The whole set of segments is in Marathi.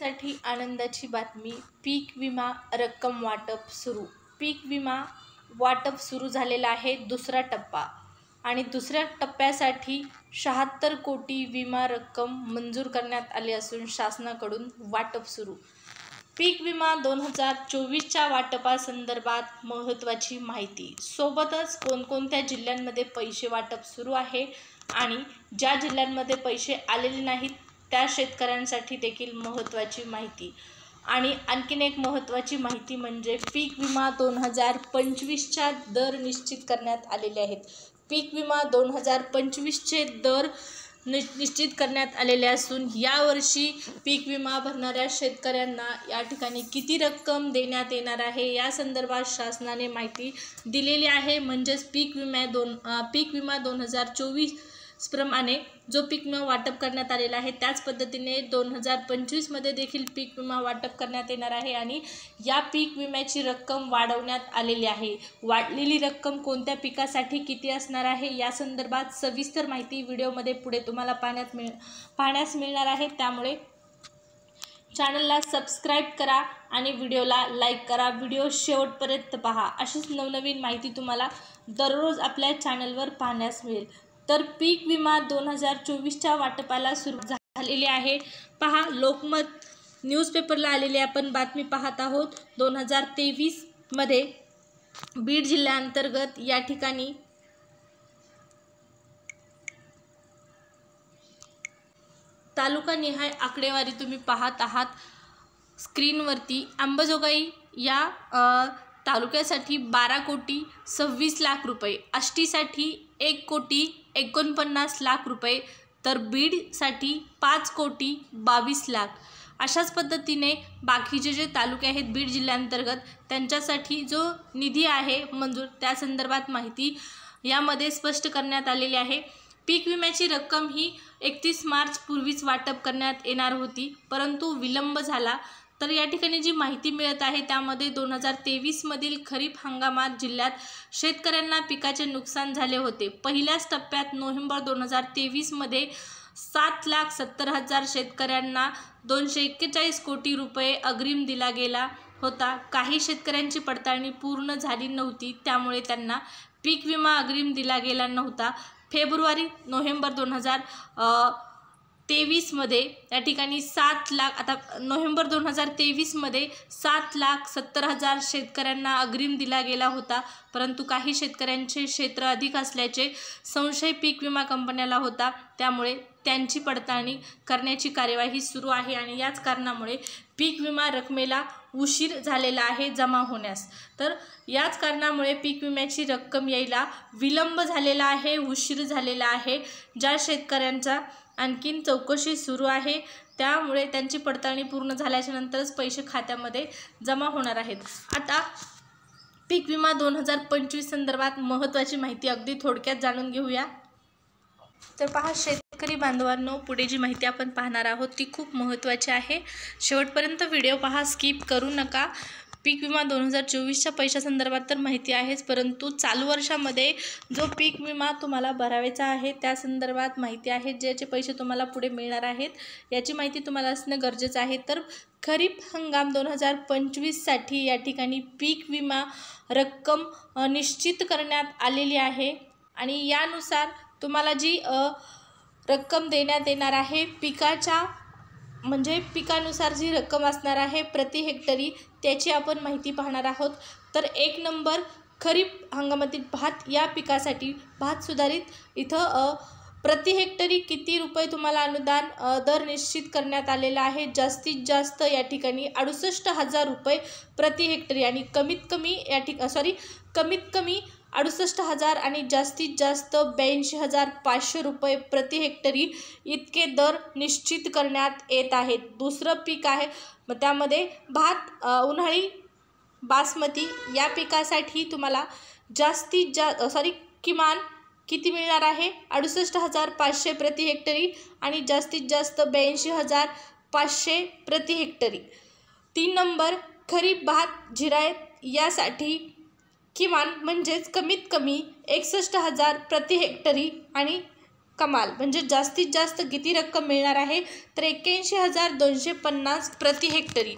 साठी आनंदाची बातमी. पीक विमा रक्कम वाटप सुरू. पीक विमा वाटप सुरू झालेला आहे दुसरा टप्पा आणि दुसऱ्या टप्प्यासाठी 76 कोटी विमा रक्कम मंजूर करण्यात आली असून शासनाकडून वाटप सुरू. पीक विमा 2024च्या वाटपासंदर्भात महत्त्वाची माहिती. सोबतच कोणकोणत्या जिल्ह्यांमध्ये पैसे वाटप सुरू आहे आणि ज्या जिल्ह्यांमध्ये पैसे आलेले नाहीत त्या शेतकऱ्यांसाठी देखील महत्त्वाची माहिती. आणि आणखीन एक महत्त्वाची माहिती म्हणजे पीक विमा 2025च्या दर निश्चित करण्यात आलेले आहेत. पीक विमा 2025चे दर निश्चित करण्यात आलेले असून यावर्षी पीक विमा भरणाऱ्या शेतकऱ्यांना या ठिकाणी किती रक्कम देण्यात येणार आहे या संदर्भात शासनाने माहिती दिलेली आहे. म्हणजेच पीक विमा 2024 प्रमाणे जो पीक विमा वाटप करण्यात आलेला आहे त्याच पद्धतीने 2025मध्ये देखील पीक विमा वाटप करण्यात येणार आहे आणि या पीक विम्याची रक्कम वाढवण्यात आलेली आहे. वाढलेली रक्कम कोणत्या पिकासाठी किती असणार आहे या संदर्भात सविस्तर माहिती व्हिडिओमध्ये पुढे तुम्हाला पाहण्यास मिळणार आहे. त्यामुळे चॅनलला सबस्क्राईब करा आणि व्हिडिओला लाईक करा. व्हिडिओ शेवटपर्यंत पहा. अशीच नवनवीन माहिती तुम्हाला दररोज आपल्या चॅनलवर पाहण्यास मिळेल. तर पीक विमा 2024च्या वाटपाला सुरू झालेली आहे. पहा, लोकमत न्यूजपेपरला आलेली आपण बातमी पाहत आहोत. 2023मध्ये बीड जिल्ह्याअंतर्गत या ठिकाणी तालुकानिहाय आकडेवारी तुम्ही पाहत आहात स्क्रीनवरती. अंबाजोगाई या तालुक्यासाठी 12 कोटी 26 लाख रुपये, आष्टीसाठी 1 कोटी 49 लाख रुपये, तर बीडसाठी 5 कोटी 22 लाख. अशाच पद्धतीने बाकीचे जे तालुके आहेत बीड जिल्ह्याअंतर्गत त्यांच्यासाठी जो निधी आहे मंजूर त्या संदर्भात माहिती यामध्ये स्पष्ट करण्यात आलेली आहे. पीक विम्याची रक्कम ही 31 मार्च पूर्वीच वाटप करण्यात येणार होती परंतु विलंब झाला. तर या ठिकाणी जी माहिती मिळत आहे त्यामध्ये 2023मधील खरीप हंगामात जिल्ह्यात शेतकऱ्यांना पिकाचे नुकसान झाले होते. पहिल्याच टप्प्यात नोव्हेंबर 2023मध्ये 7,70,000 शेतकऱ्यांना 241 कोटी रुपये अग्रिम दिला गेला होता. काही शेतकऱ्यांची पडताळणी पूर्ण झाली नव्हती त्यामुळे त्यांना पीक विमा अग्रिम दिला गेला नव्हता. नोव्हेंबर 2023मध्ये या ठिकाणी 7 लाख, आता नोव्हेंबर 2023मध्ये 7,70,000 शेतकऱ्यांना अग्रिम दिला गेला होता परंतु काही शेतकऱ्यांचे क्षेत्र अधिक असल्याचे संशय पीक विमा कंपन्याला होता त्यामुळे त्यांची पडताळणी करण्याची कार्यवाही सुरू आहे आणि याच कारणामुळे पीक विमा रकमेला उशीर झालेला आहे जमा होण्यास. तर याच कारणामुळे पीक विम्याची रक्कम यायला विलंब झालेला आहे, उशीर झालेला आहे. ज्या शेतकऱ्यांचा आणखीन चौकशी सुरू आहे त्यामुळे त्यांची पडताळणी पूर्ण झाल्याच्या नंतरच पैसे खात्यामध्ये जमा होणार आहेत. आता पीक विमा 2025 संदर्भात महत्त्वाची माहिती अगदी थोडक्यात जाणून घेऊया. तर पहा शेतकरी बांधवांनो, पुढे जी माहिती आपण पाहणार आहोत ती खूप महत्त्वाची आहे. शेवटपर्यंत व्हिडिओ पहा, स्किप करू नका. पीक विमा 2024च्या पैशासंदर्भात तर माहिती आहेच परंतु चालू वर्षामध्ये जो पीक विमा तुम्हाला भरायचा आहे त्या संदर्भात माहिती आहे. ज्याचे पैसे तुम्हाला पुढे मिळणार आहेत याची माहिती तुम्हाला असणं गरजेचं आहे. तर खरीप हंगाम 2025साठी या ठिकाणी पीक विमा रक्कम निश्चित करण्यात आलेली आहे आणि यानुसार तुम्हाला जी रक्कम देण्यात येणार आहे पिकानुसार जी रक्कम असणार आहे प्रति हेक्टरी त्याची आपण माहिती पाहणार आहोत. तर 1 नंबर खरीप हंगामातील भात या पिकासाठी भात सुधारित इथं प्रति हेक्टरी किती रुपये तुम्हाला अनुदान दर निश्चित करण्यात आलेला आहे. जास्तीत जास्त या ठिकाणी 68,000 रुपये प्रति हेक्टरी आणि कमीत कमी 68,000 आणि जास्तीत जास्त 82,500 रुपये प्रति हेक्टरी इतके दर निश्चित करण्यात येत आहेत. दुसरं पीक आहे मग त्यामध्ये भात उन्हाळी बासमती या पिकासाठी तुम्हाला किमान किती मिळणार आहे 68,500 प्रति हेक्टरी आणि जास्तीत जास्त 82,500 प्रति हेक्टरी. 3 नंबर खरीप भात जिरायत यासाठी किमान म्हणजेच कमीत कमी 61,000 प्रति हेक्टरी आणि कमाल म्हणजे जास्तीत जास्त किती रक्कम मिळणार आहे तर 81,250 प्रति हेक्टरी.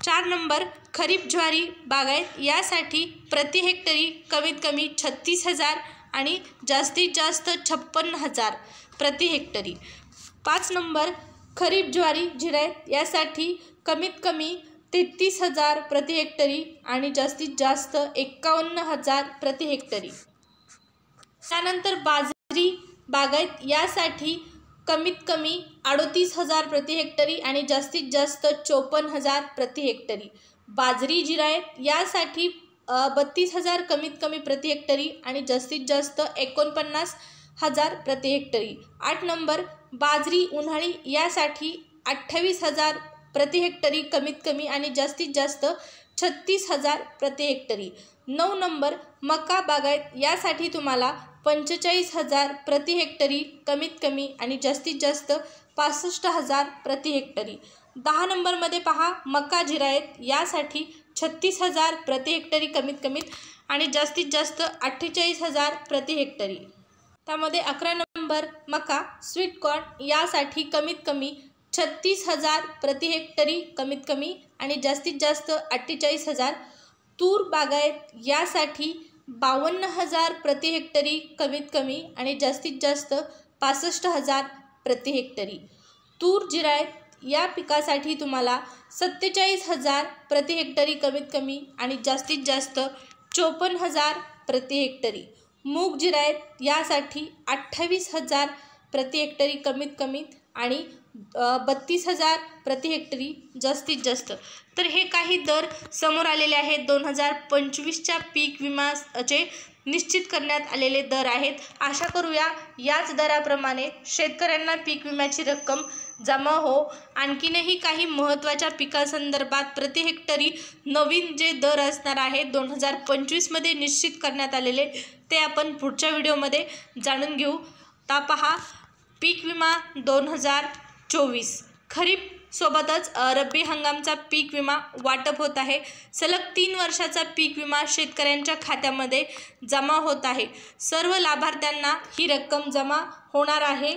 4 नंबर खरीप ज्वारी बागायत यासाठी प्रति हेक्टरी कमीत कमी 36,000 आणि जास्तीत जास्त 56,000 प्रति हेक्टरी. 5 नंबर खरीप ज्वारी जिरायत यासाठी कमीत कमी 33,000 प्रति हेक्टरी आणि जास्तीत जास्त 51,000 प्रति हेक्टरी. त्यानंतर बाजरी बागायत यासाठी कमीत कमी 38,000 प्रति हेक्टरी आणि जास्तीत जास्त 54,000 प्रति हेक्टरी. बाजरी जिरायत यासाठी 32,000 कमीत कमी प्रति हेक्टरी आणि जास्तीत जास्त 49,000 प्रति हेक्टरी. 8 नंबर बाजरी उन्हाळी यासाठी 28,000 प्रति हेक्टरी कमीत कमी आणि जास्तीत जास्त 36,000 प्रति हेक्टरी. 9 नंबर मका बागायत यासाठी तुम्हाला 45,000 प्रति हेक्टरी कमीत कमी आणि जास्तीत जास्त 65,000 प्रति हेक्टरी. 10 नंबरमध्ये पहा मका जिरायत यासाठी 36,000 प्रति हेक्टरी कमीत कमीत आणि जास्तीत जास्त 48,000 प्रति हेक्टरी. त्यामध्ये 11 नंबर मका स्वीट कॉर्न यासाठी कमीत कमी 36,000 प्रति हेक्टरी कमीत कमी आणि जास्तीत जास्त 48,000. तूर बागायत यासाठी 52,000 प्रति हेक्टरी कमीत कमी आणि जास्तीत जास्त 65,000 प्रति हेक्टरी. तूर जिरायत या पिकासाठी तुम्हाला 47,000 प्रति हेक्टरी कमीत कमी आणि जास्तीत जास्त 54,000 प्रति हेक्टरी. मूग जिरायत यासाठी 28,000 प्रति हेक्टरी कमीत कमी आणि 32,000 प्रति हेक्टरी जास्तीत जास्त. तर हे काही दर समोर आलेले आहेत. 2025च्या पीक विमाचे निश्चित करण्यात आलेले दर आहेत. आशा करूया याच दराप्रमाणे शेतकऱ्यांना पीक विम्याची रक्कम जमा हो. आणखीनही काही महत्त्वाच्या पिकासंदर्भात प्रति हेक्टरी नवीन जे दर असणार आहेत 2025मध्ये निश्चित करण्यात आलेले ते आपण पुढच्या व्हिडिओमध्ये जाणून घेऊ. ता पहा पीक विमा 2024 खरीप सोबतच रब्बी हंगामचा पीक विमा वाटप होत आहे. सलग 3 वर्षाचा पीक विमा शेतकऱ्यांच्या खात्यामध्ये जमा होत आहे. सर्व लाभार्थ्यांना ही रक्कम जमा होणार आहे.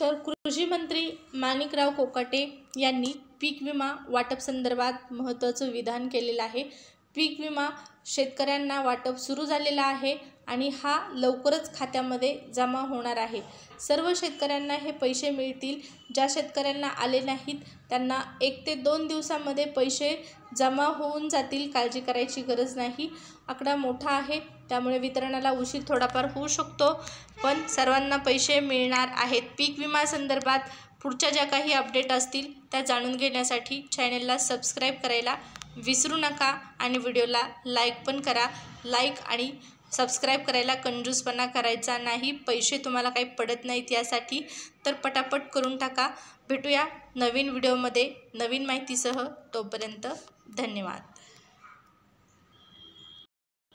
तर कृषी मंत्री माणिकराव कोकाटे यांनी पीक विमा वाटप संदर्भात महत्त्वाचं विधान केलेलं आहे. पीक विमा शेतकऱ्यांना वाटप सुरू झालेला आहे आणि हा लवकरच खात्यामध्ये जमा होणार आहे. सर्व शेतकऱ्यांना हे पैसे मिळतील. ज्या शेतकऱ्यांना आले नाहीत त्यांना 1 ते 2 दिवसांमध्ये पैसे जमा होऊन जातील. काळजी करायची गरज नाही. आकडा मोठा आहे त्यामुळे वितरणाला उशीर थोडाफार होऊ शकतो पण सर्वांना पैसे मिळणार आहेत. पीक विमा संदर्भात पुढच्या ज्या काही अपडेट असतील त्या जाणून घेण्यासाठी चॅनलला सबस्क्राईब करायला विसरू नका आणि व्हिडिओला लाईक पण करा. लाईक आणि सबस्क्राईब करायला कंजूसपणा करायचा नाही. पैसे तुम्हाला काही पडत नाहीत यासाठी तर पटापट करून टाका. भेटूया नवीन व्हिडिओमध्ये नवीन माहितीसह. तोपर्यंत धन्यवाद.